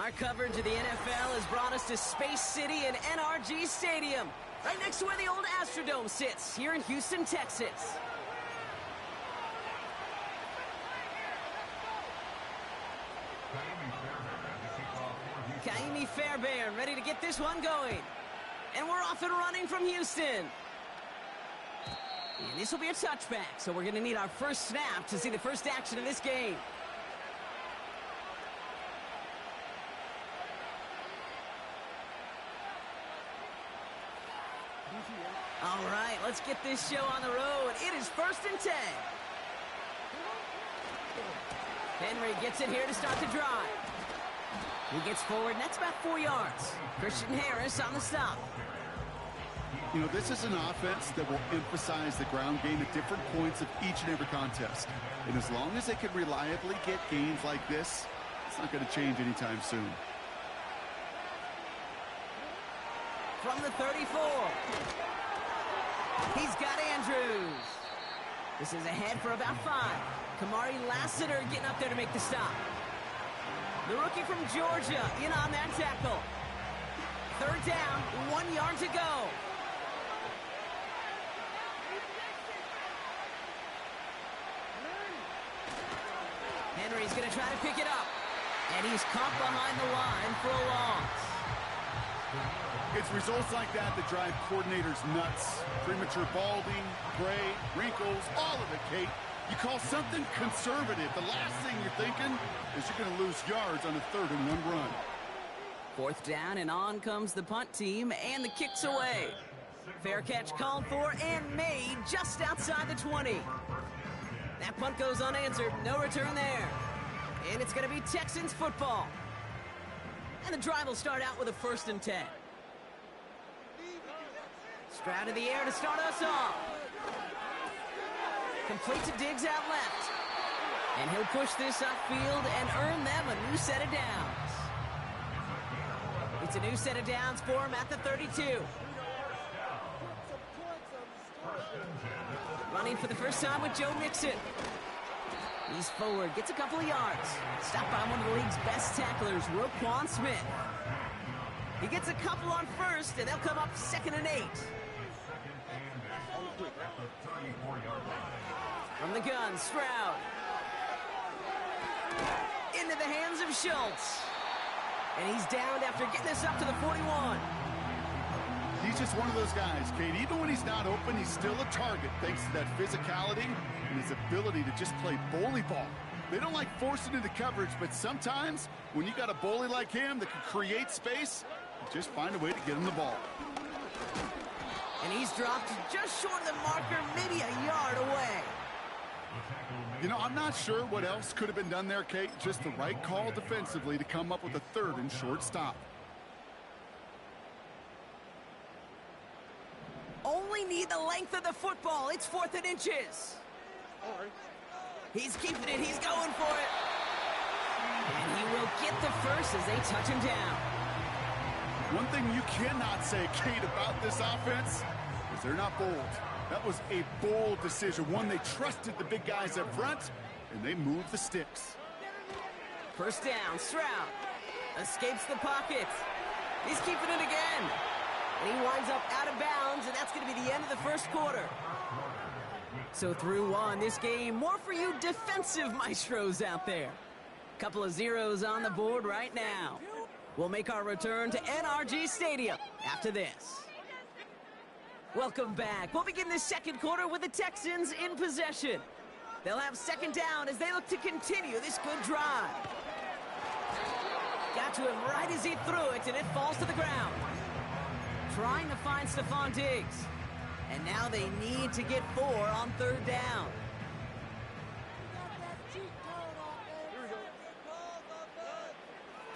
Our coverage of the NFL has brought us to Space City and NRG Stadium, right next to where the old Astrodome sits, here in Houston, Texas. Kaimi Fairbairn ready to get this one going. And we're off and running from Houston. And this will be a touchback, so we're going to need our first snap to see the first action of this game. All right, let's get this show on the road. It is 1st and 10. Henry gets it here to start the drive. He gets forward, and that's about 4 yards. Christian Harris on the stop. You know, this is an offense that will emphasize the ground game at different points of each and every contest. And as long as they can reliably get gains like this, it's not going to change anytime soon. From the 34. He's got Andrews. This is ahead for about 5. Kamari Lassiter getting up there to make the stop. The rookie from Georgia in on that tackle. 3rd down, 1 yard to go. Henry's going to try to pick it up. And he's caught behind the line for a loss. It's results like that that drive coordinators nuts. Premature balding, gray, wrinkles, all of it, Kate. You call something conservative, the last thing you're thinking is you're going to lose yards on a 3rd and 1 run. 4th down, and on comes the punt team, and the kick's away. Fair catch called for and made just outside the 20. That punt goes unanswered, no return there. And it's going to be Texans football. And the drive will start out with a 1st and 10. Stroud in the air to start us off. Complete to Diggs out left. And he'll push this upfield and earn them a new set of downs. It's a new set of downs for him at the 32. Running for the first time with Joe Mixon. He's forward, gets a couple of yards. Stopped by one of the league's best tacklers, Roquan Smith. He gets a couple on 1st, and they'll come up 2nd and 8. From the gun, Stroud. Into the hands of Schultz. And he's downed after getting this up to the 41. He's just one of those guys, Kate. Even when he's not open, he's still a target thanks to that physicality and his ability to just play bully ball. They don't like forcing into coverage, but sometimes when you got a bully like him that can create space, you just find a way to get him the ball. And he's dropped just short of the marker, maybe a yard away. You know, I'm not sure what else could have been done there, Kate. Just the right call defensively to come up with a 3rd and short stop. Only need the length of the football. It's 4th and inches. He's keeping it. He's going for it. And he will get the first as they touch him down. One thing you cannot say, Kate, about this offense is they're not bold. That was a bold decision, one they trusted the big guys up front, and they moved the sticks. 1st down, Stroud escapes the pocket. He's keeping it again. And he winds up out of bounds, and that's going to be the end of the 1st quarter. So through 1, this game, more for you defensive maestros out there. Couple of zeros on the board right now. We'll make our return to NRG Stadium after this. Welcome back. We'll begin the 2nd quarter with the Texans in possession. They'll have 2nd down as they look to continue this good drive. Got to him right as he threw it, and it falls to the ground. Trying to find Stephon Diggs. And now they need to get 4 on 3rd down.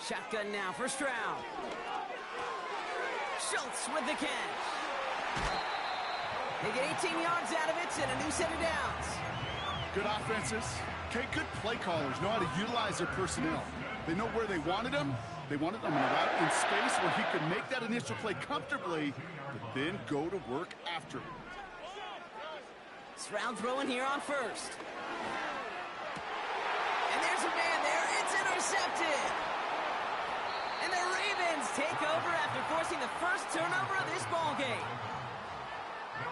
Shotgun now for Stroud. Schultz with the catch. They get 18 yards out of it and a new set of downs. Good offenses. Okay, good play callers know how to utilize their personnel. They know where they wanted them. They wanted them in space where he could make that initial play comfortably, but then go to work after it. Stroud throwing here on 1st. And there's a man there. It's intercepted. the first turnover of this ball game.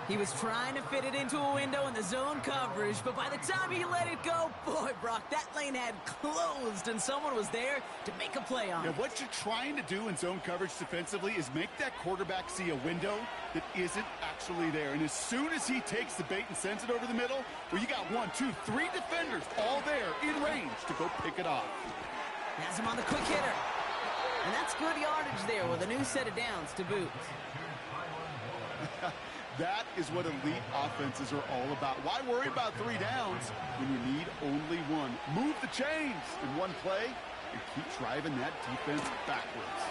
He was trying to fit it into a window in the zone coverage, but by the time he let it go, boy, Brock, that lane had closed, and someone was there to make a play on it. What you're trying to do in zone coverage defensively is make that quarterback see a window that isn't actually there. And as soon as he takes the bait and sends it over the middle, well, you got 1, 2, 3 defenders all there in range to go pick it off. Has him on the quick hitter. And that's good yardage there with a new set of downs to boot. That is what elite offenses are all about. Why worry about 3 downs when you need only 1? Move the chains in one play and keep driving that defense backwards.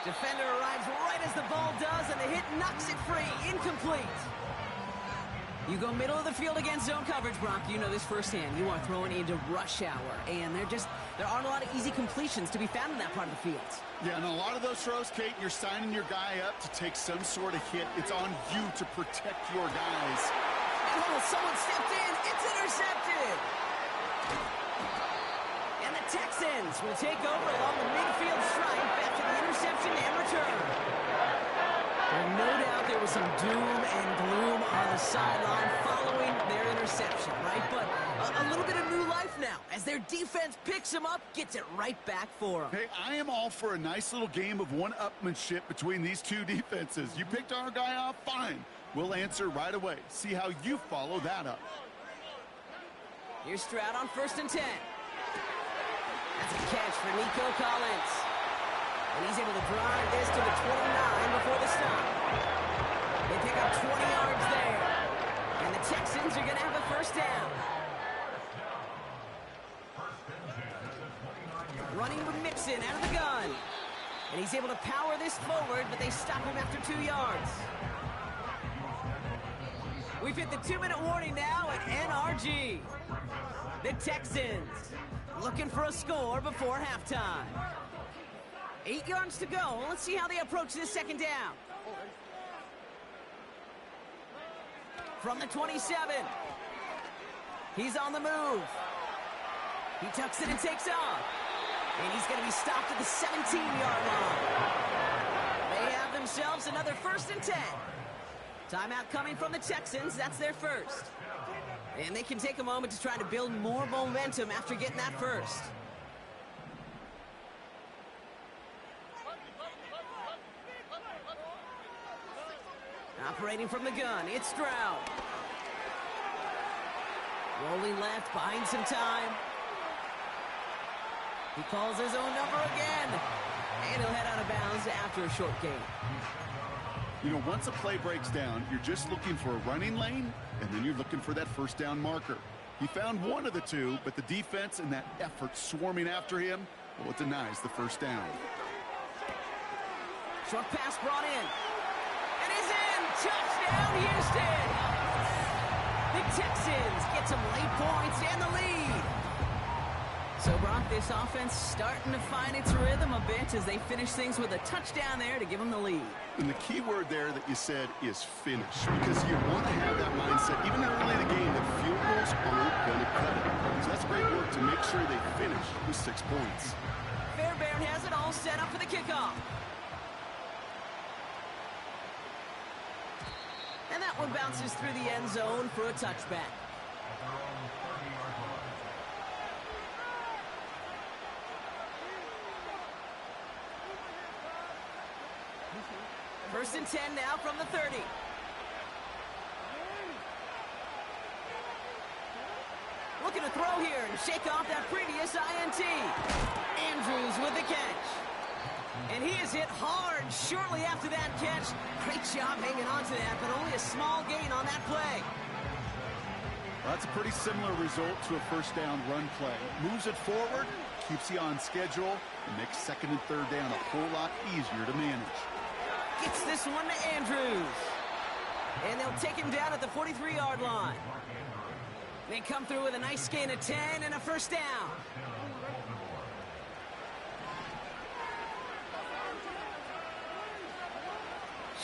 Defender arrives right as the ball does, and the hit knocks it free. Incomplete. You go middle of the field against zone coverage, Brock. You know this firsthand. You are throwing into rush hour, and there aren't a lot of easy completions to be found in that part of the field. Yeah, and a lot of those throws, Kate, you're signing your guy up to take some sort of hit. It's on you to protect your guys. Oh, someone stepped in. It's intercepted. And the Texans will take over along the midfield stripe after the interception and return. Well, no doubt there was some doom and gloom on the sideline following their interception, right? But a little bit of new life now as their defense picks him up, gets it right back for him. Hey, I am all for a nice little game of one-upmanship between these two defenses. You picked our guy off, fine. We'll answer right away. See how you follow that up. Here's Stroud on 1st and 10. That's a catch for Nico Collins. And he's able to drive this to the 29 before the stop. They pick up 20 yards there. And the Texans are going to have a first down. Running with Mixon out of the gun. And he's able to power this forward, but they stop him after 2 yards. We've hit the 2-minute warning now at NRG. The Texans looking for a score before halftime. 8 yards to go. Let's see how they approach this second down. From the 27. He's on the move. He tucks it and takes off. And he's going to be stopped at the 17-yard line. They have themselves another 1st and 10. Timeout coming from the Texans. That's their first. And they can take a moment to try to build more momentum after getting that first. Operating from the gun, it's Stroud. Rolling left, buying some time. He calls his own number again. And he'll head out of bounds after a short gain. You know, once a play breaks down, you're just looking for a running lane, and then you're looking for that first down marker. He found one of the two, but the defense and that effort swarming after him, well, it denies the first down. Short pass brought in. And he's in! Touchdown, Houston! The Texans get some late points and the lead. So, Brock, this offense starting to find its rhythm a bit as they finish things with a touchdown there to give them the lead. And the key word there that you said is finish, because you want to have that mindset, even early in the game, that field goals aren't going to cut it. So that's great work to make sure they finish with 6 points. Fairbairn has it all set up for the kickoff. And that one bounces through the end zone for a touchback. First and 10 now from the 30. Looking to throw here and shake off that previous INT. Andrews with the catch. And he is hit hard shortly after that catch. Great job hanging on to that, but only a small gain on that play. Well, that's a pretty similar result to a first down run play. Moves it forward, keeps you on schedule, and makes 2nd and 3rd down a whole lot easier to manage. Gets this one to Andrews. And they'll take him down at the 43-yard line. They come through with a nice gain of 10 and a first down.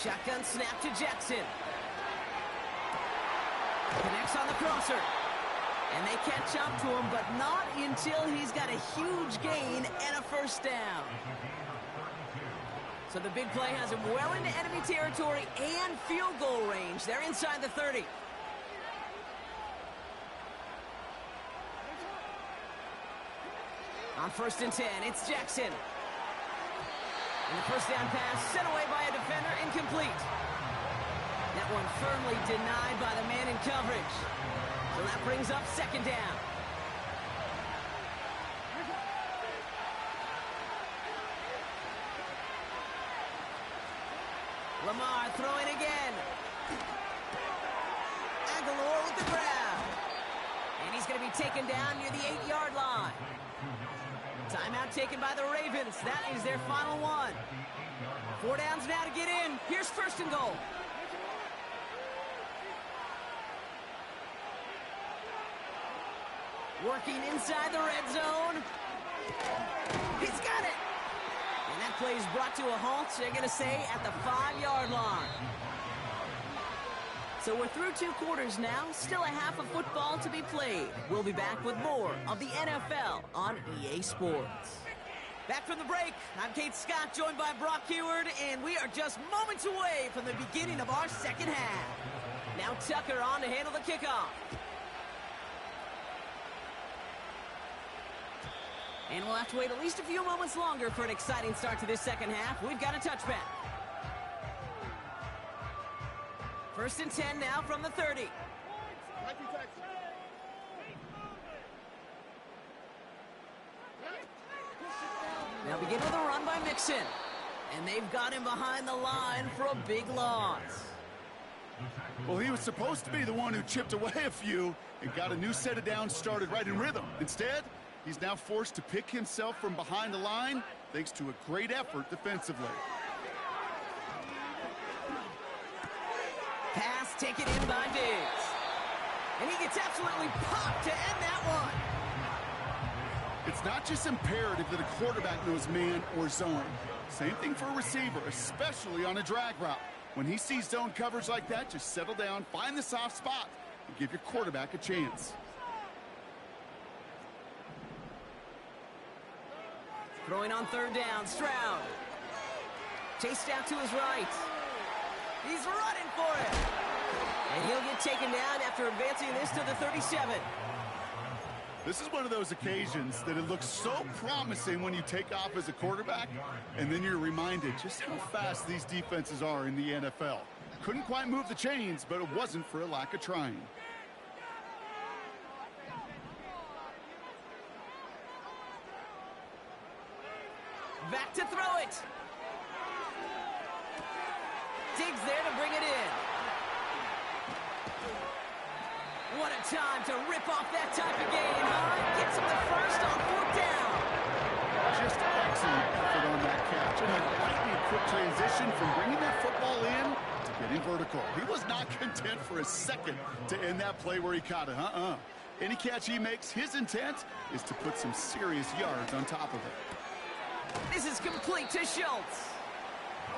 Shotgun snap to Jackson. Connects on the crosser. And they catch up to him, but not until he's got a huge gain and a first down. So the big play has him well into enemy territory and field goal range. They're inside the 30. On 1st and 10, it's Jackson. And the first down pass sent away by a defender, incomplete. That one firmly denied by the man in coverage. So that brings up 2nd down. Lamar throwing again. Aguilar with the grab. And he's going to be taken down near the 8-yard line. Timeout taken by the Ravens. That is their final one. 4 downs now to get in. Here's 1st and goal. Working inside the red zone. He's got it. And that play is brought to a halt, so they're going to say at the 5-yard line. So we're through 2 quarters now. Still a half of football to be played. We'll be back with more of the NFL on EA Sports. Back from the break, I'm Kate Scott, joined by Brock Heward, and we are just moments away from the beginning of our 2nd half. Now Tucker on to handle the kickoff. And we'll have to wait at least a few moments longer for an exciting start to this 2nd half. We've got a touchback. 1st and 10 now from the 30. Now begin with a run by Mixon. And they've got him behind the line for a big loss. Well, he was supposed to be the one who chipped away a few and got a new set of downs started right in rhythm. Instead, he's now forced to pick himself from behind the line thanks to a great effort defensively. Pass taken in by Diggs. And he gets absolutely popped to end that one. It's not just imperative that a quarterback knows man or zone. Same thing for a receiver, especially on a drag route. When he sees zone coverage like that, just settle down, find the soft spot, and give your quarterback a chance. Throwing on 3rd down, Stroud. Chased out to his right. He's running for it. And he'll get taken down after advancing this to the 37. This is one of those occasions that it looks so promising when you take off as a quarterback, and then you're reminded just how fast these defenses are in the NFL. Couldn't quite move the chains, but it wasn't for a lack of trying. Back to throw it. Diggs there to bring it in. What a time to rip off that type of gain, huh? Gets him the first on 4th down. Just excellent effort on that catch. And a lightning quick transition from bringing that football in to getting vertical. He was not content for a second to end that play where he caught it. Any catch he makes, his intent is to put some serious yards on top of it. This is complete to Schultz.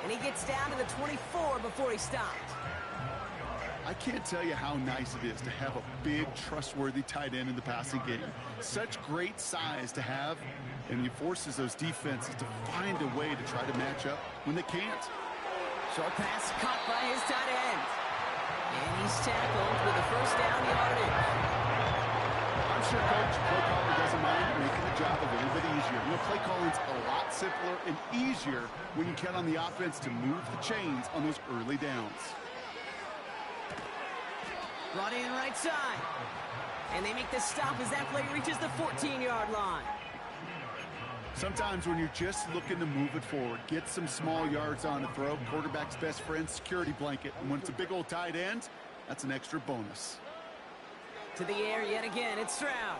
And he gets down to the 24 before he stopped. I can't tell you how nice it is to have a big, trustworthy tight end in the passing game. Such great size to have, and he forces those defenses to find a way to try to match up when they can't. Short pass caught by his tight end. And he's tackled with a 1st down yardage. I'm sure Coach play caller doesn't mind making the job a little bit easier. You know, play calling's a lot simpler and easier when you count on the offense to move the chains on those early downs. Brought in right side. And they make the stop as that play reaches the 14-yard line. Sometimes when you're just looking to move it forward, get some small yards on the throw, quarterback's best friend, security blanket. And when it's a big old tight end, that's an extra bonus. To the air yet again, it's Stroud.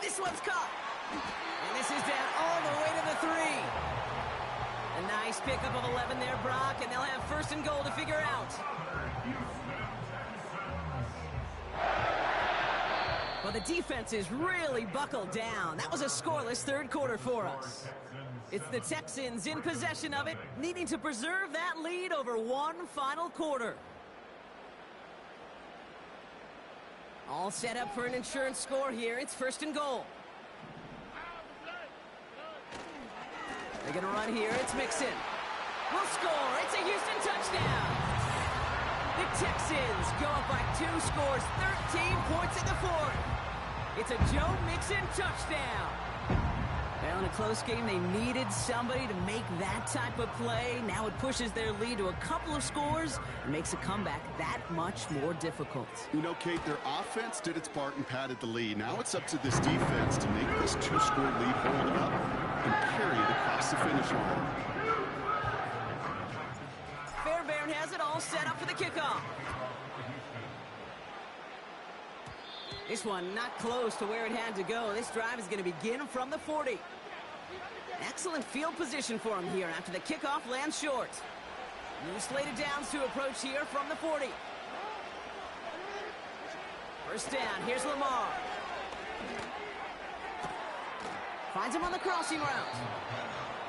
This one's caught. And this is down all the way to the 3. A nice pickup of 11 there, Brock, and they'll have 1st and goal to figure out. Well, the defense is really buckled down. That was a scoreless 3rd quarter for us. It's the Texans in possession of it, needing to preserve that lead over one final quarter. All set up for an insurance score here. It's 1st and goal. They're gonna run here. It's Mixon. Will score. It's a Houston touchdown. The Texans go up by 2 scores, 13 points in the fourth. It's a Joe Mixon touchdown. Well, in a close game, they needed somebody to make that type of play. Now it pushes their lead to a couple of scores and makes a comeback that much more difficult. You know, Kate, their offense did its part and padded the lead. Now it's up to this defense to make this 2-score lead hold up and carry it across the finish line. Fairbairn has it all set up for the kickoff. This one not close to where it had to go. This drive is going to begin from the 40. Excellent field position for him here after the kickoff lands short. New slated downs to approach here from the 40. First down, here's Lamar. Finds him on the crossing route.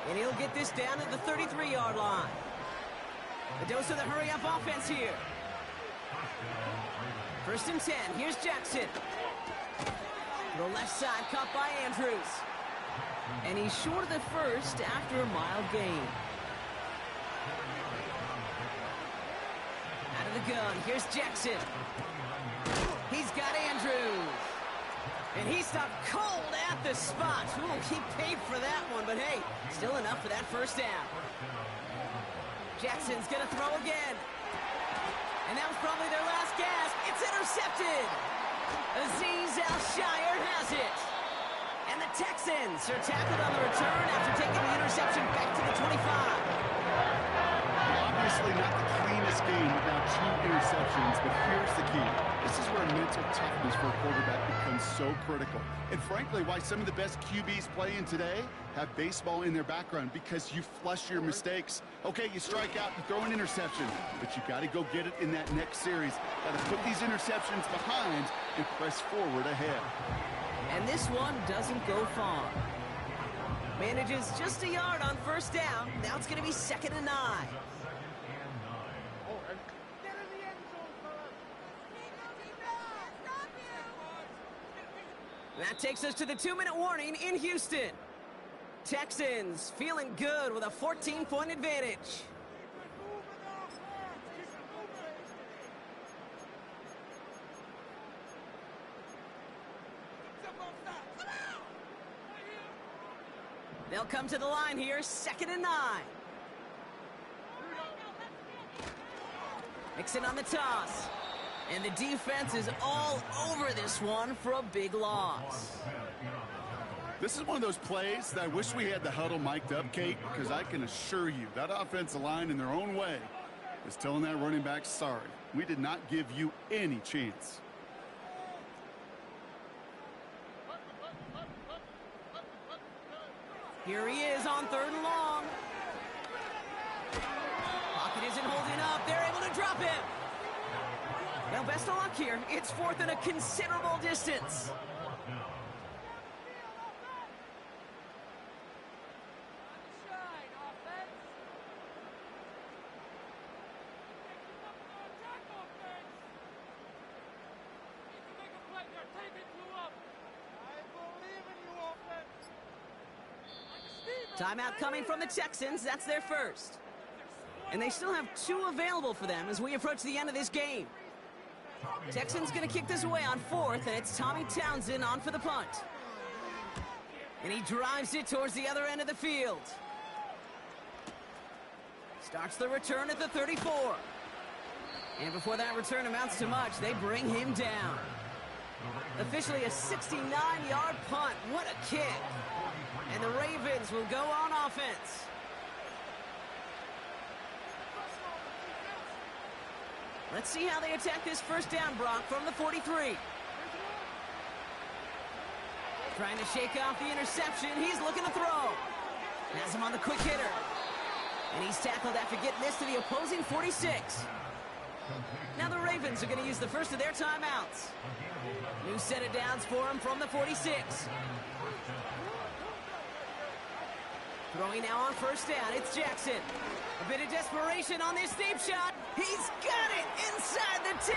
And he'll get this down at the 33-yard line. The dose of the hurry-up offense here. First and 10, here's Jackson. To the left side, caught by Andrews. And he's short of the first after a mild gain. Out of the gun, here's Jackson. He's got Andrews. And he stopped cold at the spot. Ooh, he paid for that one, but hey, still enough for that first down. Jackson's gonna throw again. And that was probably their last gasp. It's intercepted. Azeez Al-Shire has it. And the Texans are tackled on the return after taking the interception back to the 25. Obviously not the cleanest game without 2 interceptions, but here's the key. This is where mental toughness for a quarterback becomes so critical. And frankly, why some of the best QBs playing today have baseball in their background, because you flush your mistakes. Okay, you strike out and throw an interception, but you got to go get it in that next series. Got to put these interceptions behind and press forward ahead. And this one doesn't go far. Manages just a yard on first down. Now it's going to be 2nd and 9. That takes us to the 2-minute warning in Houston. Texans feeling good with a 14-point advantage. They'll come to the line here, 2nd and 9. Mixon on the toss. And the defense is all over this one for a big loss. This is one of those plays that I wish we had the huddle mic'd up, Kate, because I can assure you that offensive line in their own way is telling that running back, sorry, we did not give you any chance. Here he is on 3rd and long. Pocket isn't holding up. They're able to drop him. Well, best of luck here. It's 4th and a considerable distance. Timeout coming from the Texans. That's their first. And they still have 2 available for them as we approach the end of this game. Texans going to kick this away on 4th, and it's Tommy Townsend on for the punt. And he drives it towards the other end of the field. Starts the return at the 34. And before that return amounts to much, they bring him down. Officially a 69-yard punt. What a kick. And the Ravens will go on offense. Let's see how they attack this first down, Brock, from the 43. Trying to shake off the interception. He's looking to throw. Has him on the quick hitter. And he's tackled after getting this to the opposing 46. Now the Ravens are going to use the first of their timeouts. New set of downs for him from the 46. Throwing now on first down, it's Jackson. A bit of desperation on this deep shot. He's got it inside the 10.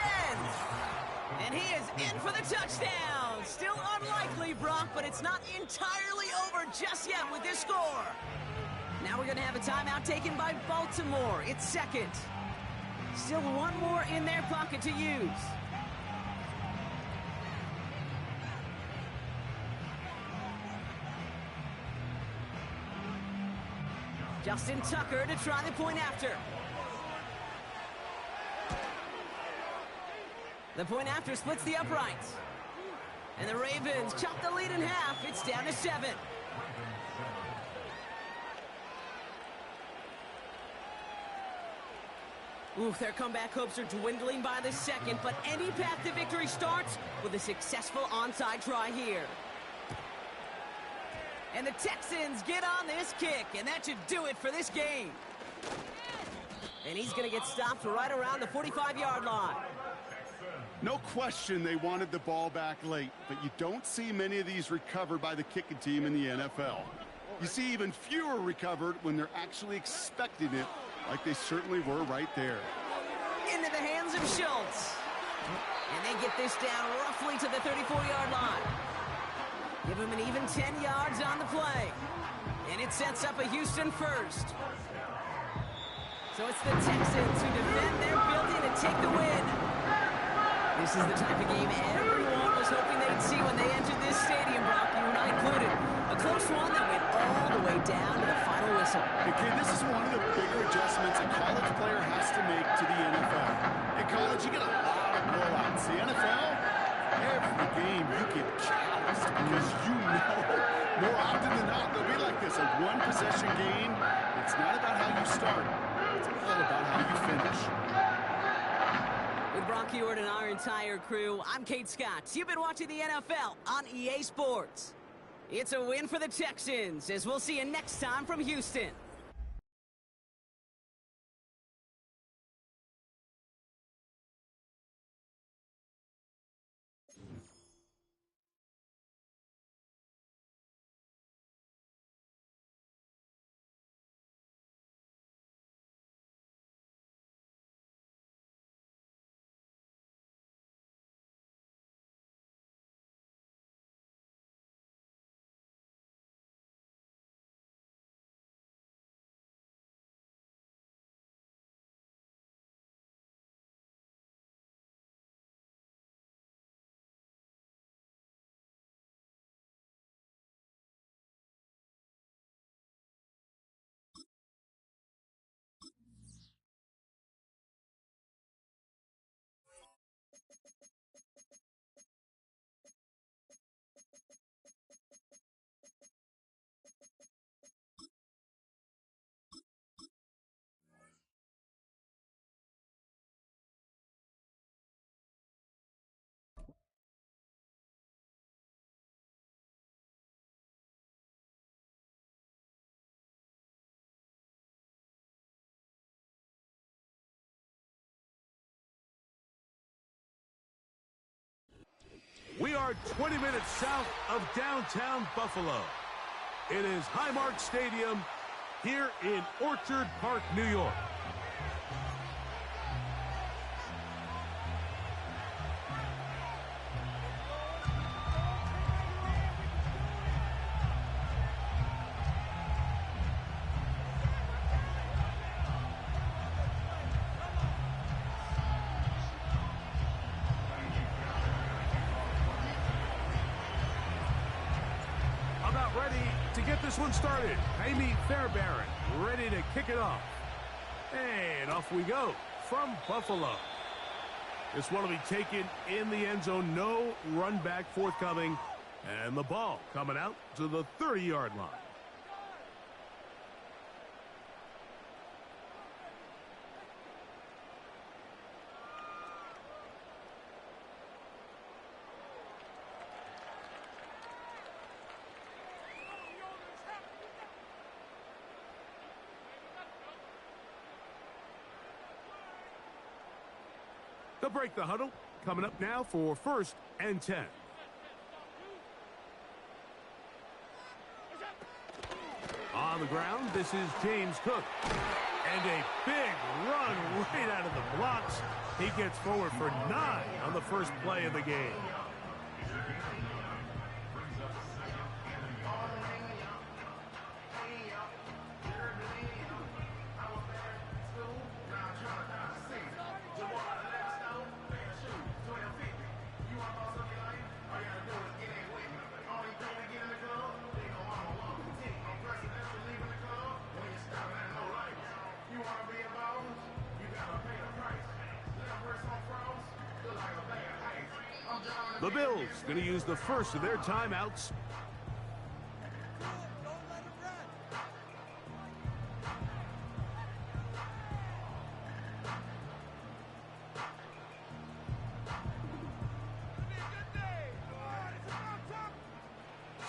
And he is in for the touchdown. Still unlikely, Brock, but it's not entirely over just yet with this score. Now we're going to have a timeout taken by Baltimore. It's second. Still one more in their pocket to use. Justin Tucker to try the point after. The point after splits the uprights. And the Ravens chop the lead in half. It's down to 7. Oof, their comeback hopes are dwindling by the second, but any path to victory starts with a successful onside try here. And the Texans get on this kick, and that should do it for this game. And he's going to get stopped right around the 45-yard line. No question they wanted the ball back late, but you don't see many of these recovered by the kicking team in the NFL. You see even fewer recovered when they're actually expecting it, like they certainly were right there. Into the hands of Schultz. And they get this down roughly to the 34-yard line. Give him an even 10 yards on the play. And it sets up a Houston first. So it's the Texans who defend their building and take the win. This is the type of game everyone was hoping they'd see when they entered this stadium, Brock, you and I included. A close one that went all the way down to the final whistle. Okay, this is one of the bigger adjustments a college player has to make to the NFL. In college, you get a lot of blowouts. The NFL, every game you get calloused because you know more often than not they'll be like this, a one-possession game. It's not about how you start. It's all about how you finish. With Brock Ewart and our entire crew, I'm Kate Scott. You've been watching the NFL on EA Sports. It's a win for the Texans, as we'll see you next time from Houston. We are 20 minutes south of downtown Buffalo. It is Highmark Stadium here in Orchard Park, New York. Ready to get this one started. Amy Fairbairn ready to kick it off. And off we go from Buffalo. This one will be taken in the end zone. No run back forthcoming. And the ball coming out to the 30-yard line. They'll break the huddle. Coming up now for 1st and 10. On the ground, this is James Cook. And a big run right out of the blocks. He gets forward for 9 on the first play of the game. The Bills going to use the first of their timeouts.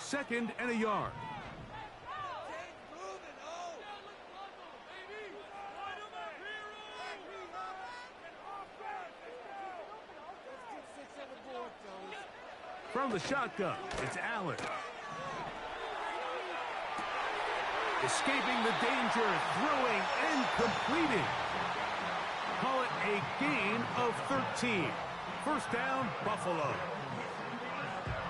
Second and a yard. From the shotgun, it's Allen. Escaping the danger, throwing and completing. Call it a gain of 13. First down, Buffalo.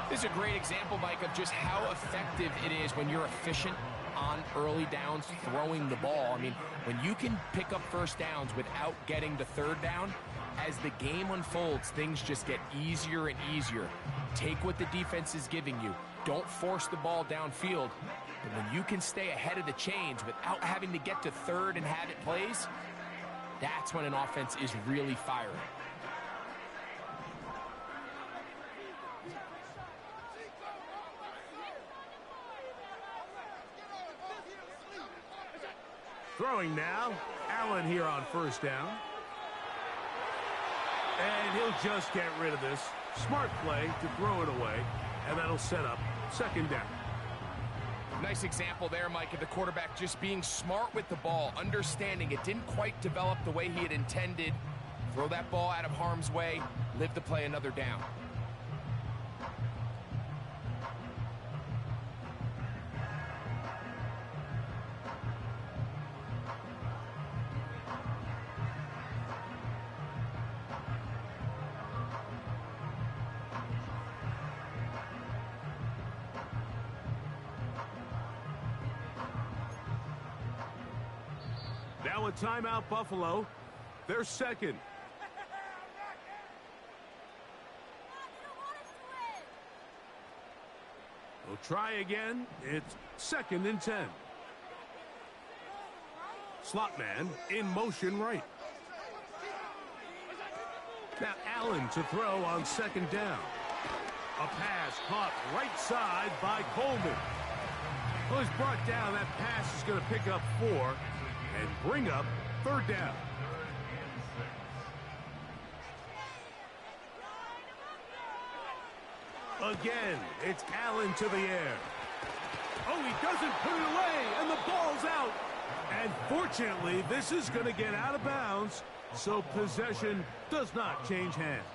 This is a great example, Mike, of just how effective it is when you're efficient on early downs throwing the ball. I mean, when you can pick up first downs without getting the third down, as the game unfolds, things just get easier and easier. Take what the defense is giving you. Don't force the ball downfield. But when you can stay ahead of the chains without having to get to third and have it plays, that's when an offense is really firing. Throwing now, Allen here on first down. And he'll just get rid of this. Smart play to throw it away, and that'll set up second down. Nice example there, Mike, of the quarterback just being smart with the ball, understanding it didn't quite develop the way he had intended. Throw that ball out of harm's way, live to play another down. Now a timeout, Buffalo. They're second. We'll try again. It's second and 10. Slot man in motion right. Now Allen to throw on second down. A pass caught right side by Coleman. Well, he's brought down. That pass is going to pick up 4 and bring up third down. Again, it's Allen to the air. Oh, he doesn't put it away, and the ball's out. And fortunately, this is going to get out of bounds, so possession does not change hands.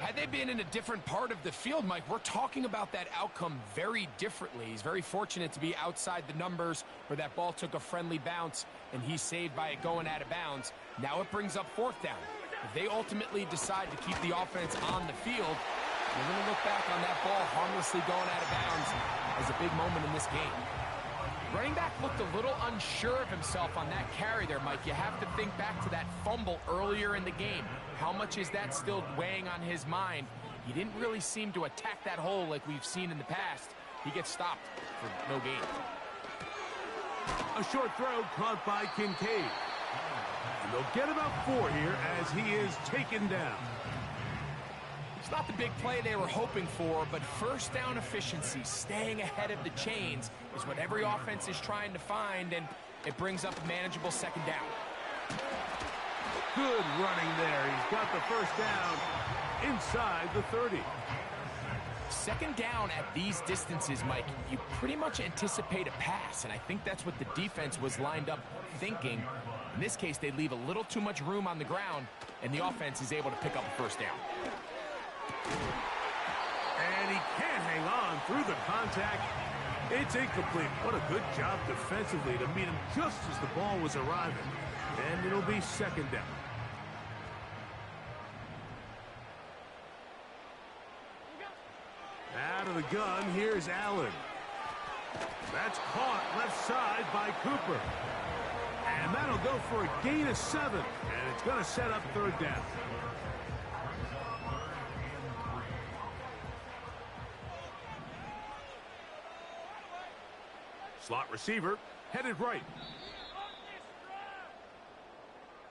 Had they been in a different part of the field, Mike, we're talking about that outcome very differently. He's very fortunate to be outside the numbers where that ball took a friendly bounce, and he's saved by it going out of bounds. Now it brings up fourth down. If they ultimately decide to keep the offense on the field, we're going to look back on that ball harmlessly going out of bounds as a big moment in this game. Running back looked a little unsure of himself on that carry there, Mike. You have to think back to that fumble earlier in the game. How much is that still weighing on his mind? He didn't really seem to attack that hole like we've seen in the past. He gets stopped for no gain. A short throw caught by Kincaid. And they'll get about 4 here as he is taken down. It's not the big play they were hoping for, but first down efficiency, staying ahead of the chains, is what every offense is trying to find, and it brings up a manageable second down. Good running there. He's got the first down inside the 30. Second down at these distances, Mike, you pretty much anticipate a pass, and I think that's what the defense was lined up thinking. In this case, they leave a little too much room on the ground, and the offense is able to pick up a first down. And he can't hang on through the contact. It's incomplete. What a good job defensively to meet him just as the ball was arriving. And it'll be second down. Out of the gun, here's Allen. That's caught left side by Cooper. And that'll go for a gain of 7. And it's going to set up third down. Slot receiver headed right.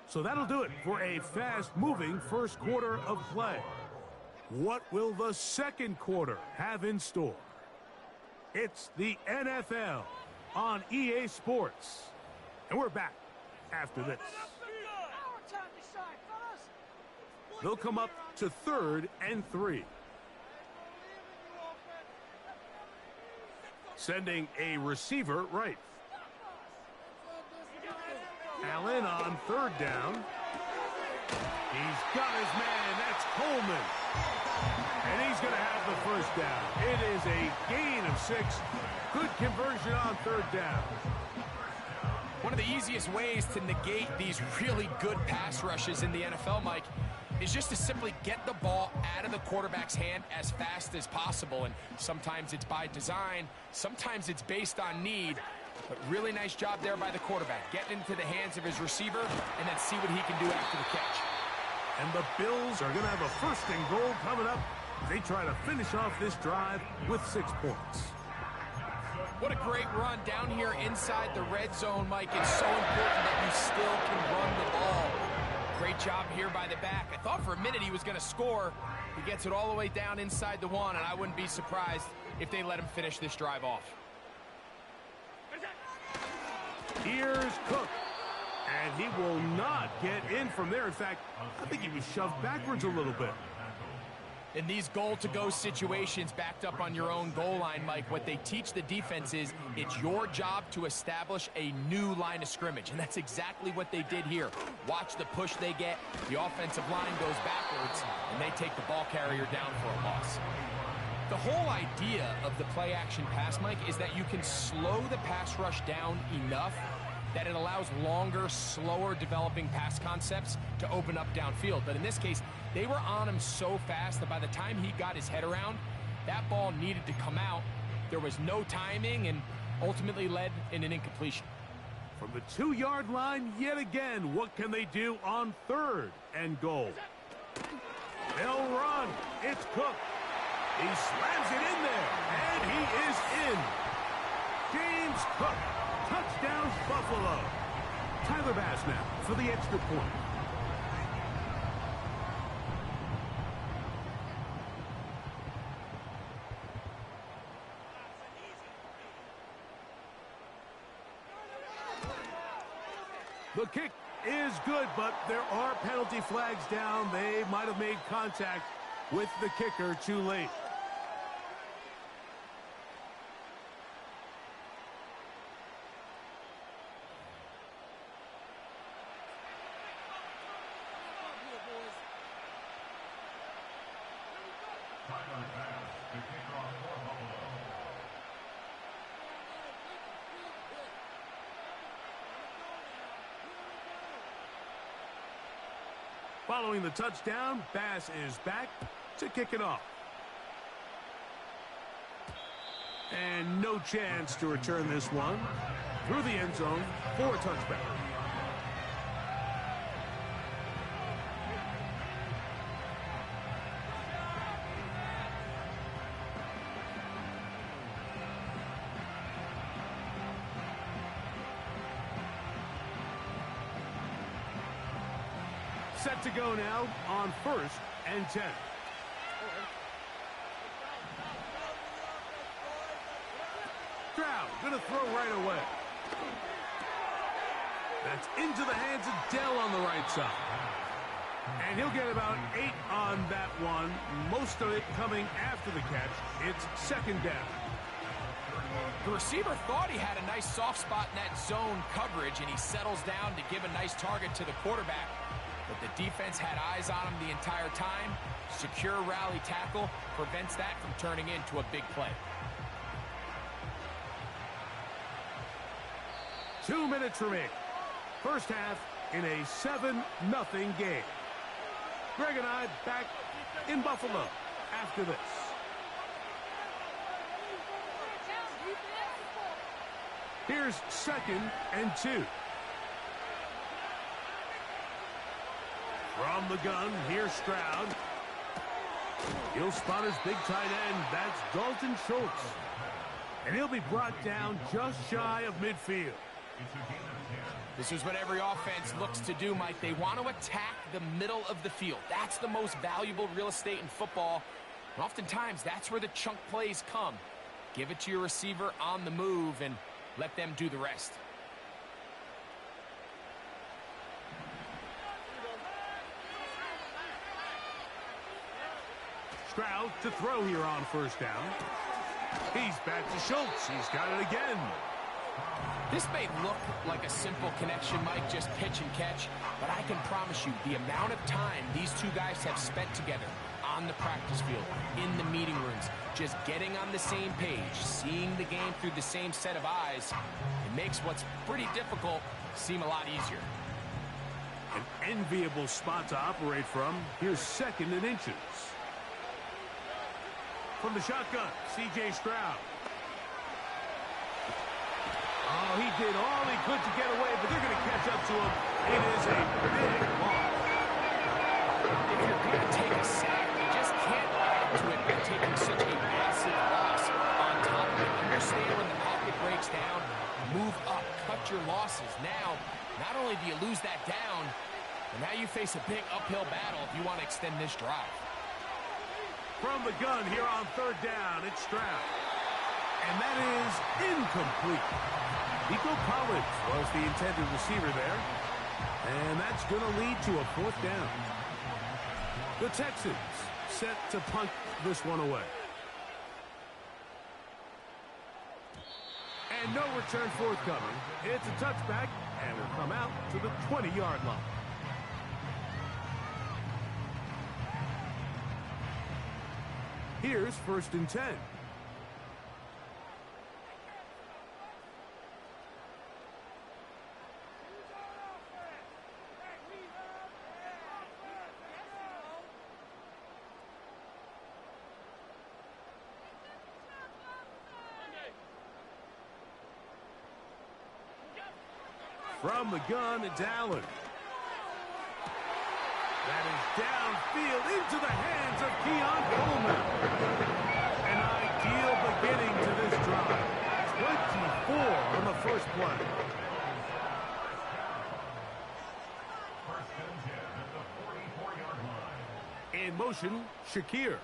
So that'll do it for a fast-moving first quarter of play. What will the second quarter have in store? It's the NFL on EA Sports. And we're back after this. They'll come up to 3rd and 3. Sending a receiver right. Allen on 3rd down. He's got his man. That's Coleman. And he's going to have the first down. It is a gain of 6. Good conversion on 3rd down. One of the easiest ways to negate these really good pass rushes in the NFL, Mike, is just to simply get the ball out of the quarterback's hand as fast as possible. And sometimes it's by design, sometimes it's based on need. But really nice job there by the quarterback, getting into the hands of his receiver and then see what he can do after the catch. And the Bills are going to have a 1st and goal coming up. They try to finish off this drive with 6 points. What a great run down here inside the red zone, Mike. It's so important that you still can run the ball. Great job here by the back. I thought for a minute he was going to score. He gets it all the way down inside the 1, and I wouldn't be surprised if they let him finish this drive off. Here's Cook. And he will not get in from there. In fact, I think he was shoved backwards a little bit. In these goal-to-go situations backed up on your own goal line, Mike, what they teach the defense is it's your job to establish a new line of scrimmage, and that's exactly what they did here. Watch the push they get. The offensive line goes backwards, and they take the ball carrier down for a loss. The whole idea of the play-action pass, Mike, is that you can slow the pass rush down enough that it allows longer, slower developing pass concepts to open up downfield. But in this case, they were on him so fast that by the time he got his head around, that ball needed to come out. There was no timing and ultimately led in an incompletion. From the 2-yard line, yet again, what can they do on 3rd and goal? They'll run. It's Cook. He slams it in there, and he is in. James Cook. Touchdown, Buffalo. Tyler Bass now for the extra point. The kick is good, but there are penalty flags down. They might have made contact with the kicker too late. Following the touchdown, Bass is back to kick it off. And no chance to return this one through the end zone for a touchback. Set to go now on 1st and 10. Stroud gonna throw right away. That's into the hands of Dell on the right side. And he'll get about 8 on that one. Most of it coming after the catch. It's 2nd down. The receiver thought he had a nice soft spot in that zone coverage, and he settles down to give a nice target to the quarterback. But the defense had eyes on him the entire time. Secure rally tackle prevents that from turning into a big play. 2 minutes remaining. First half in a 7-0 game. Greg and I back in Buffalo after this. Here's 2nd and 2. From the gun, here's Stroud. He'll spot his big tight end. That's Dalton Schultz. And he'll be brought down just shy of midfield. This is what every offense looks to do, Mike. They want to attack the middle of the field. That's the most valuable real estate in football. And oftentimes, that's where the chunk plays come. Give it to your receiver on the move and let them do the rest. Stroud to throw here on first down. He's back to Schultz. He's got it again. This may look like a simple connection, Mike, just pitch and catch, but I can promise you the amount of time these two guys have spent together on the practice field, in the meeting rooms, just getting on the same page, seeing the game through the same set of eyes, it makes what's pretty difficult seem a lot easier. An enviable spot to operate from. Here's second and inches. From the shotgun, C.J. Stroud. Oh, he did all he could to get away, but they're going to catch up to him. It is a big loss. If you're going to take a sack, you just can't add to it by taking such a massive loss on top of it. Understand when the pocket breaks down, move up, cut your losses. Now, not only do you lose that down, but now you face a big uphill battle if you want to extend this drive. From the gun here on third down, it's Stroud. And that is incomplete. Nico Collins was the intended receiver there. And that's going to lead to a fourth down. The Texans set to punt this one away. And no return forthcoming. It's a touchback and will come out to the 20-yard line. Here's first and 10. From the gun, it's Allen. That is downfield into the hands of Keon Coleman. An ideal beginning to this drive. 24 on the first play. In motion, Shakir.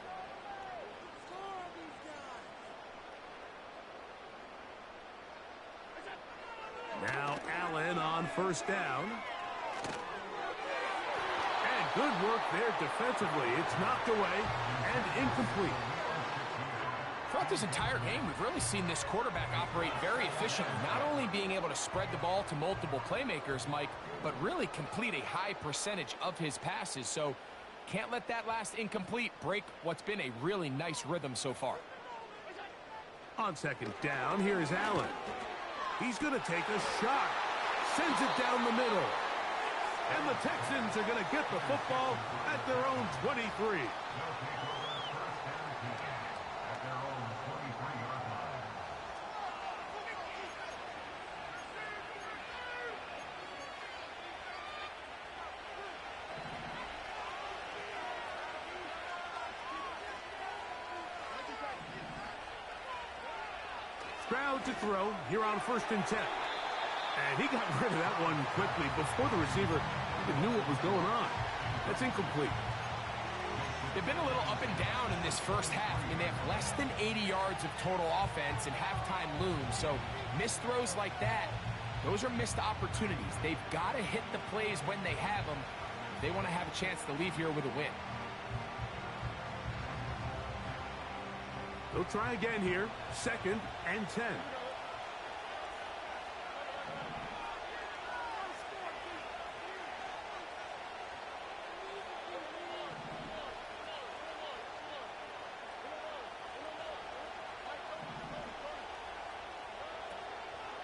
Now Allen on first down. And good work there defensively. It's knocked away and incomplete. Throughout this entire game, we've really seen this quarterback operate very efficiently, not only being able to spread the ball to multiple playmakers, Mike, but really complete a high percentage of his passes. So can't let that last incomplete break what's been a really nice rhythm so far. On second down, here is Allen. He's going to take a shot. Sends it down the middle. And the Texans are going to get the football at their own 23. Stroud to throw here on first and 10. And he got rid of that one quickly before the receiver even knew what was going on. That's incomplete. They've been a little up and down in this first half. I mean, they have less than 80 yards of total offense and halftime looms. So missed throws like that, those are missed opportunities. They've got to hit the plays when they have them if they want to have a chance to leave here with a win. They'll try again here. Second and 10.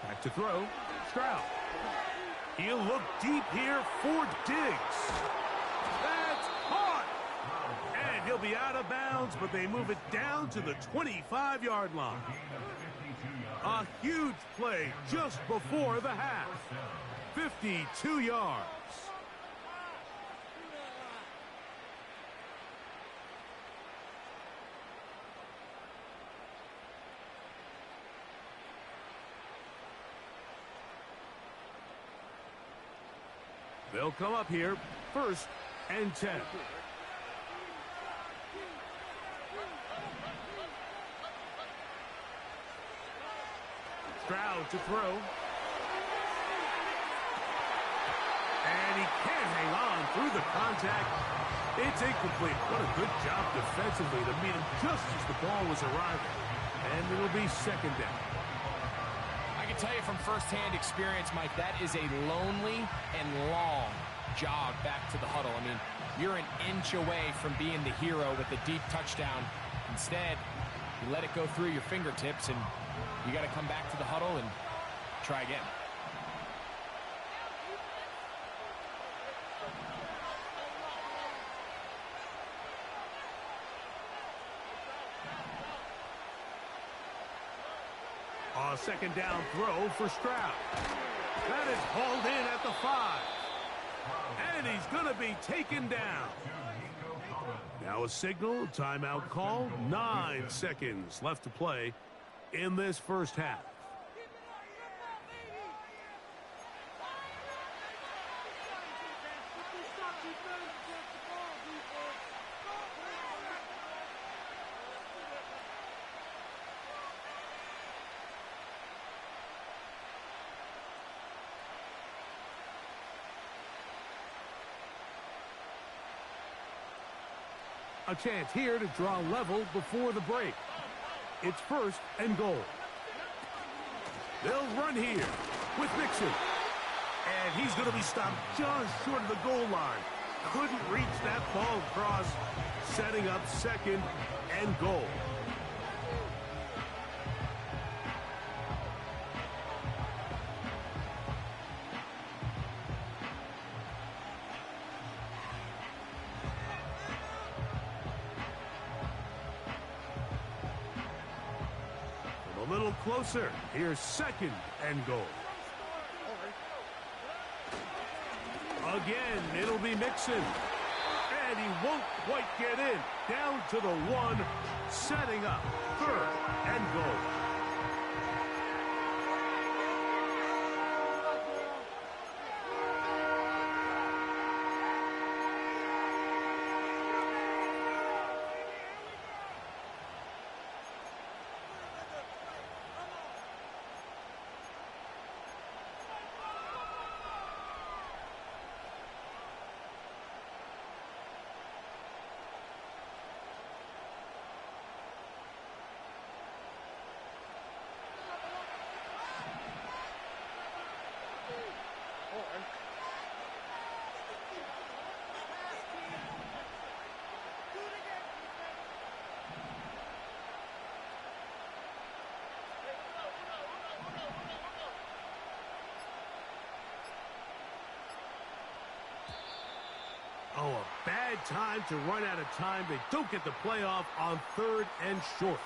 Back to throw. Stroud. He'll look deep here for Diggs. That's caught. And he'll be out of bounds, but they move it down to the 25-yard line. A huge play just before the half. 52 yards. They'll come up here, 1st and 10. Stroud to throw. And he can't hang on through the contact. It's incomplete. What a good job defensively to meet him just as the ball was arriving. And it'll be 2nd down. I can tell you from firsthand experience, Mike, that is a lonely and long jog back to the huddle. I mean, you're an inch away from being the hero with a deep touchdown. Instead, you let it go through your fingertips, and you got to come back to the huddle and try again. A 2nd down throw for Stroud. That is hauled in at the 5. And he's going to be taken down. Now a signal, timeout call. 9 seconds left to play in this 1st half. A chance here to draw level before the break. It's 1st and goal. They'll run here with Mixon. And he's going to be stopped just short of the goal line. Couldn't reach that ball across, setting up 2nd and goal. A little closer. Here's 2nd and goal. Again, it'll be Mixon. And he won't quite get in. Down to the 1, setting up 3rd and goal. Oh, a bad time to run out of time. They don't get the playoff on 3rd and short.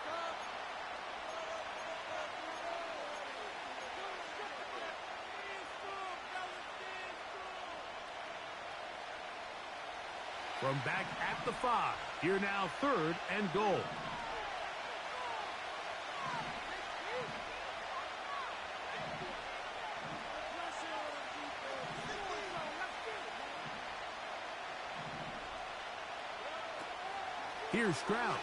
From back at the 5. Here now 3rd and goal. Here's Stroud.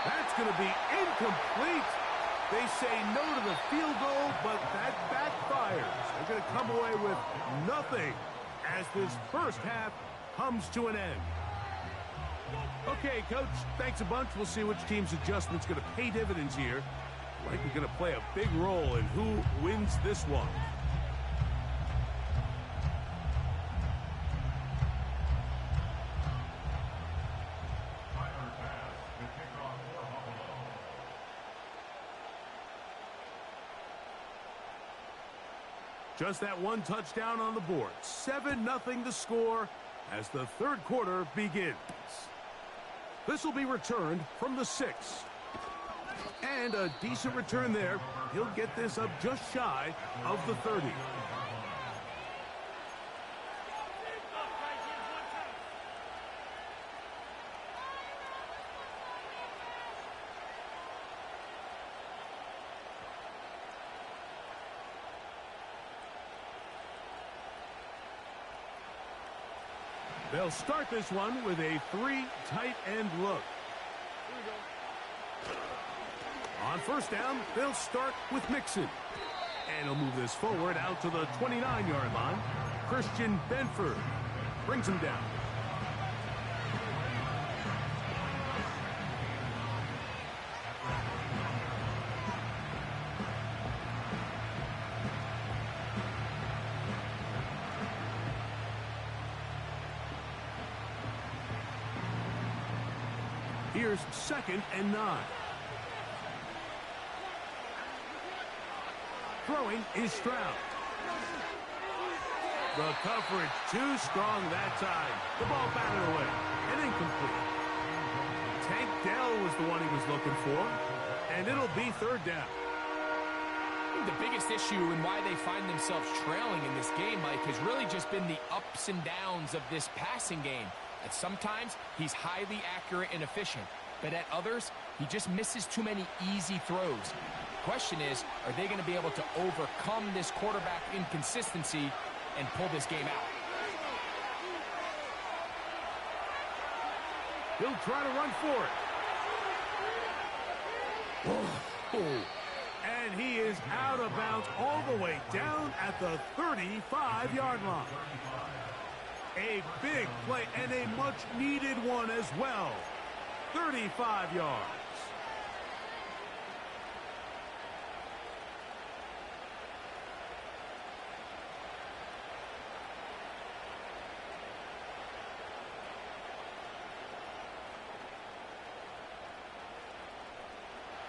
That's going to be incomplete. They say no to the field goal, but that backfires. They're going to come away with nothing as this 1st half comes to an end. Okay, Coach, thanks a bunch. We'll see which team's adjustment's going to pay dividends here. Likely going to play a big role in who wins this one. Just that 1 touchdown on the board. 7-0 the score as the 3rd quarter begins. This will be returned from the 6. And a decent return there. He'll get this up just shy of the 30. They'll start this one with a 3 tight end look. On first down, they'll start with Mixon. And he'll move this forward out to the 29-yard line. Christian Benford brings him down. Here's 2nd and 9. Throwing is Stroud. The coverage too strong that time. The ball batted away and incomplete. Tank Dell was the one he was looking for, and it'll be 3rd down. I think the biggest issue and why they find themselves trailing in this game, Mike, has really just been the ups and downs of this passing game. At sometimes, he's highly accurate and efficient, but at others, he just misses too many easy throws. The question is, are they going to be able to overcome this quarterback inconsistency and pull this game out? He'll try to run for it. Oh. And he is out of bounds all the way down at the 35-yard line. A big play and a much-needed one as well. 35 yards.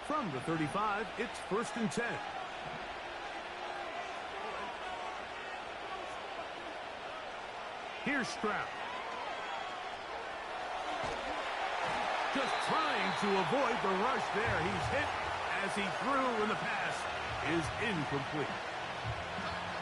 From the 35, it's 1st and 10. Here's Stroud. Just trying to avoid the rush there. He's hit as he threw, and the pass is incomplete.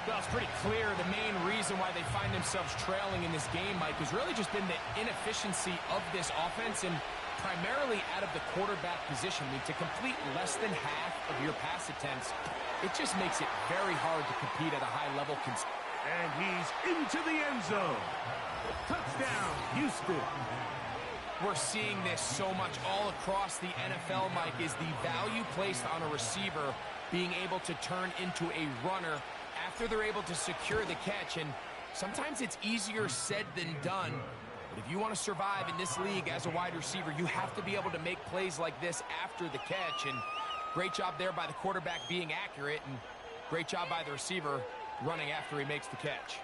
Well, it's pretty clear the main reason why they find themselves trailing in this game, Mike, has really just been the inefficiency of this offense and primarily out of the quarterback position. I mean, to complete less than half of your pass attempts, it just makes it very hard to compete at a high level. And he's into the end zone. Touchdown, Houston. We're seeing this so much all across the NFL, Mike, is the value placed on a receiver being able to turn into a runner after they're able to secure the catch. And sometimes it's easier said than done. But if you want to survive in this league as a wide receiver, you have to be able to make plays like this after the catch. And great job there by the quarterback being accurate, and great job by the receiver running after he makes the catch.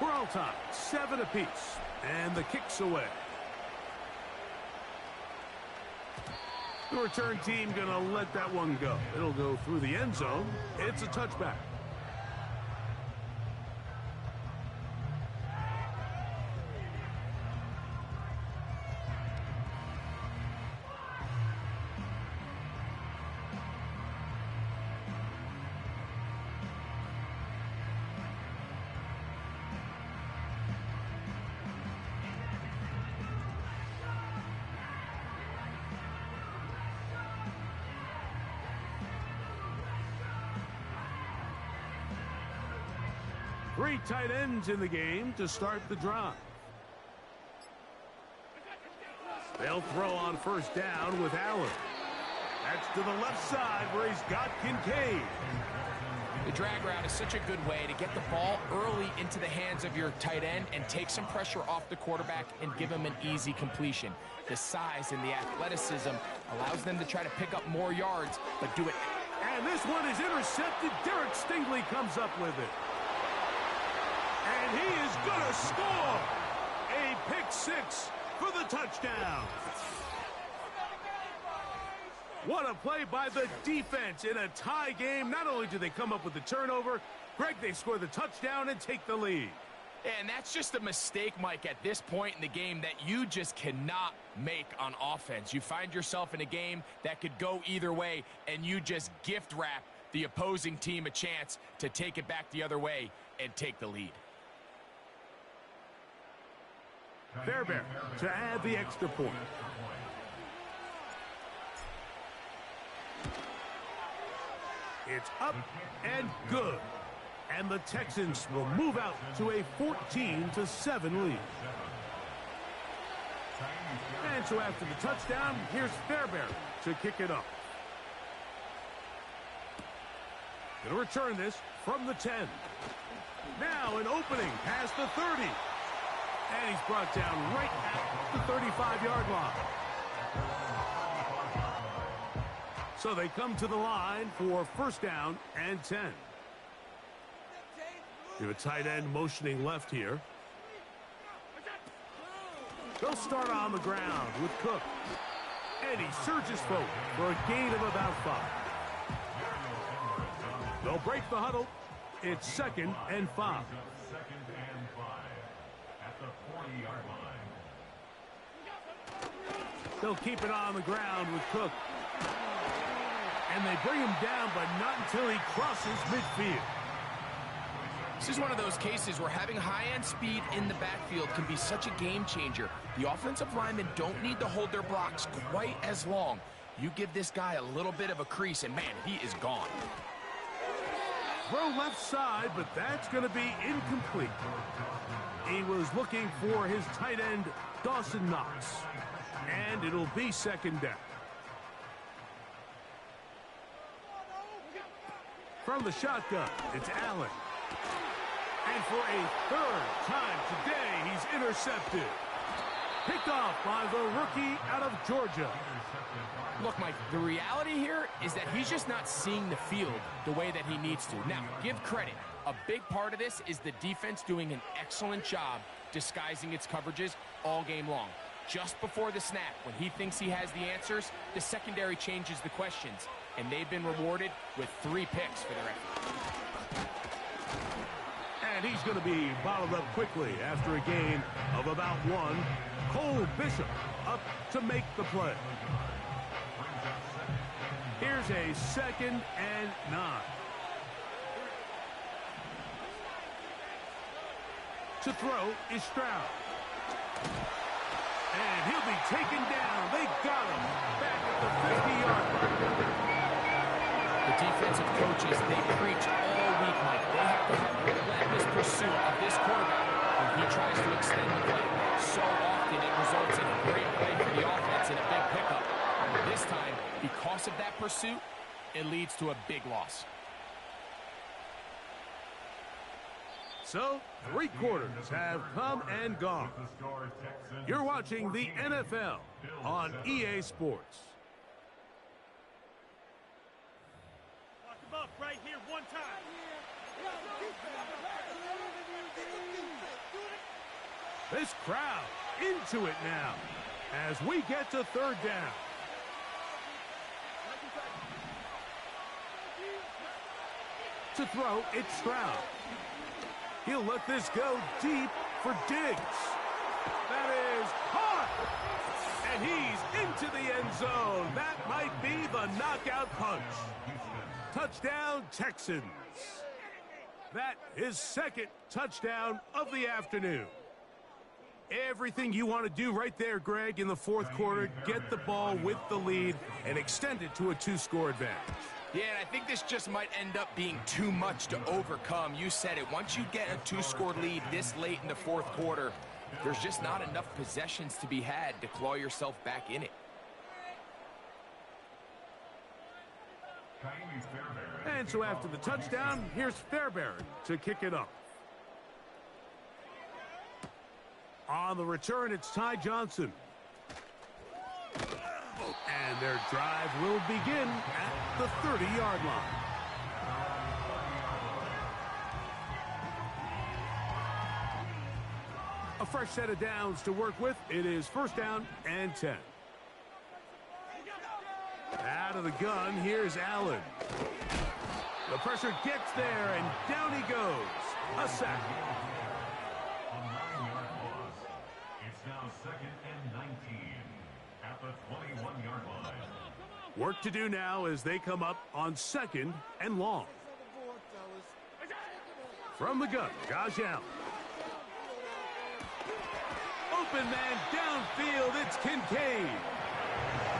We're all tied, 7 apiece, and the kick's away. The return team gonna let that one go. It'll go through the end zone. It's a touchback. Three tight ends in the game to start the drive. They'll throw on first down with Allen. That's to the left side where he's got Kincaid. The drag route is such a good way to get the ball early into the hands of your tight end and take some pressure off the quarterback and give him an easy completion. The size and the athleticism allows them to try to pick up more yards, but do it. And this one is intercepted. Derek Stingley comes up with it. And he is going to score. A pick six for the touchdown. What a play by the defense in a tie game. Not only do they come up with the turnover, Greg, they score the touchdown and take the lead. And that's just a mistake, Mike, at this point in the game that you just cannot make on offense. You find yourself in a game that could go either way, and you just gift wrap the opposing team a chance to take it back the other way and take the lead. Fairbairn to add the extra point. It's up and good. And the Texans will move out to a 14-7 lead. And so after the touchdown, here's Fairbairn to kick it off. Going to return this from the 10. Now an opening past the 30. And he's brought down right at the 35-yard line. So they come to the line for first down and 10. You have a tight end motioning left here. They'll start on the ground with Cook. And he surges forward for a gain of about 5. They'll break the huddle. It's 2nd and 5. They'll keep it on the ground with Cook. And they bring him down, but not until he crosses midfield. This is one of those cases where having high-end speed in the backfield can be such a game changer. The offensive linemen don't need to hold their blocks quite as long. You give this guy a little bit of a crease, and man, he is gone. Throw left side, but that's going to be incomplete. He was looking for his tight end, Dawson Knox. And it'll be 2nd down. From the shotgun, it's Allen. And for a 3rd time today, he's intercepted. Picked off by the rookie out of Georgia. Look, Mike, the reality here is that he's just not seeing the field the way that he needs to. Now, give credit. A big part of this is the defense doing an excellent job disguising its coverages all game long. Just before the snap, when he thinks he has the answers, the secondary changes the questions. And they've been rewarded with 3 picks for their effort. And he's going to be bottled up quickly after a gain of about 1. Cole Bishop up to make the play. Here's a 2nd and 9. To throw is Stroud. And he'll be taken down. They got him back at the 50-yard line. The defensive coaches, they preach all week, Mike. They have to have relentless pursuit of this quarterback when he tries to extend the play. So often it results in a great play for the offense and a big pickup. This time, because of that pursuit, it leads to a big loss. So, 3 quarters have come and gone. You're watching the NFL on EA Sports. Lock him up right here one time. This crowd into it now as we get to 3rd down. To throw, it's Stroud. He'll let this go deep for Diggs. That is caught. And he's into the end zone. That might be the knockout punch. Touchdown, Texans. That is 2nd touchdown of the afternoon. Everything you want to do right there, Greg, in the 4th quarter, get the ball with the lead and extend it to a 2-score advantage. Yeah, and I think this just might end up being too much to overcome. You said it. Once you get a 2-score lead this late in the 4th quarter, there's just not enough possessions to be had to claw yourself back in it. And so after the touchdown, here's Fairbairn to kick it off. On the return, it's Ty Johnson. And their drive will begin at the 30-yard line. A fresh set of downs to work with. It is 1st down and 10. Out of the gun, here's Allen. The pressure gets there, and down he goes. A sack. It's now 2nd and 19 at the 21-yard line. Work to do now as they come up on 2nd and long. From the gun, Josh Allen. Open man downfield, it's Kincaid.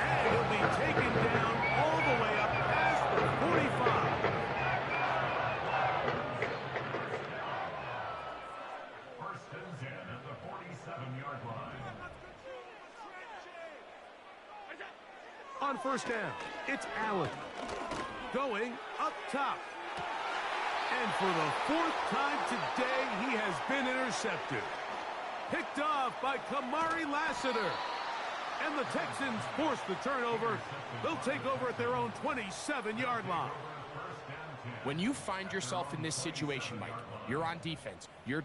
And he'll be taken down all the way up past the 45. First and 10 at the 47-yard line. On first down, it's Allen. Going up top. And for the fourth time today, he has been intercepted. Picked off by Kamari Lassiter. And the Texans force the turnover. They'll take over at their own 27-yard line. When you find yourself in this situation, Mike, you're on defense. You're